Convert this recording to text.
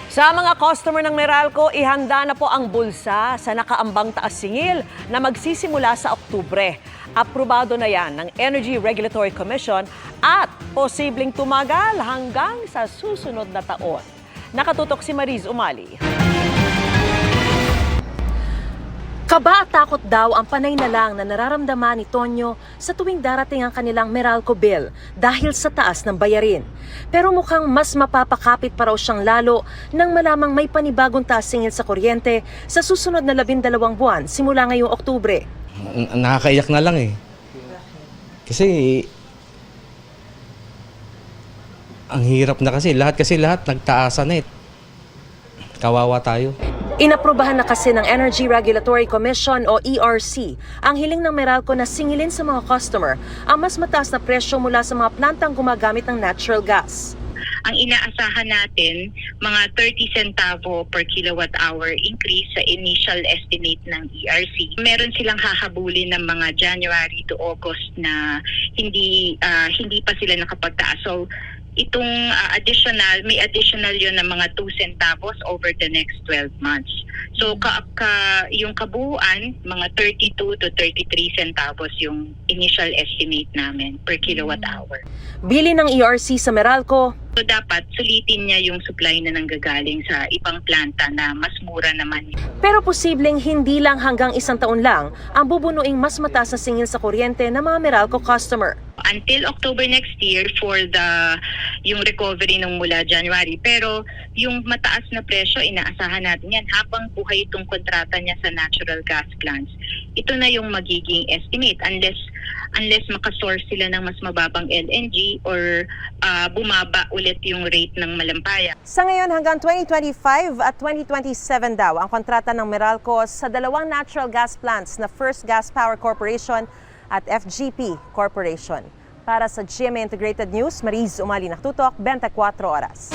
Sa mga customer ng Meralco, ihanda na po ang bulsa sa nakaambang taas singil na magsisimula sa Oktubre. Aprobado na yan ng Energy Regulatory Commission at posibleng tumagal hanggang sa susunod na taon. Nakatutok si Mariz Umali. Kaba at takot daw ang panay na lang na nararamdaman ni Tonyo sa tuwing darating ang kanilang Meralco bill dahil sa taas ng bayarin. Pero mukhang mas mapapakapit pa raw siyang lalo nang malamang may panibagong taas singil sa kuryente sa susunod na 12 buwan simula ngayong Oktubre. Nakakaiyak na lang eh. Kasi ang hirap na kasi lahat nagtaasa na eh. Kawawa tayo. Inaprubahan na kasi ng Energy Regulatory Commission o ERC ang hiling ng Meralco na singilin sa mga customer ang mas mataas na presyo mula sa mga plantang gumagamit ng natural gas. Ang inaasahan natin, mga 30 centavo per kilowatt hour increase sa initial estimate ng ERC. Meron silang hahabulin ng mga January to August na hindi pa sila nakapagtaas. So itong may additional yun ng mga 2 centavos over the next 12 months. So yung kabuuan, mga 32 to 33 centavos yung initial estimate namin per kilowatt hour. Bili ng ERC sa Meralco. So dapat sulitin niya yung supply na nanggagaling sa ibang planta na mas mura naman. Pero posibleng hindi lang hanggang 1 taon lang ang bubunuing mas mataas na singil sa kuryente ng mga Meralco customer. Until October next year for yung recovery nung mula January. Pero yung mataas na presyo, inaasahan natin yan habang buhay itong kontrata niya sa natural gas plants. Ito na yung magiging estimate unless makasource sila ng mas mababang LNG or bumaba ulit yung rate ng malampaya. Sa ngayon hanggang 2025 at 2027 daw ang kontrata ng Meralco sa dalawang natural gas plants na First Gas Power Corporation at FGP Corporation. Para sa GMA Integrated News, Mariz Umali, Naktutok, 24 Oras.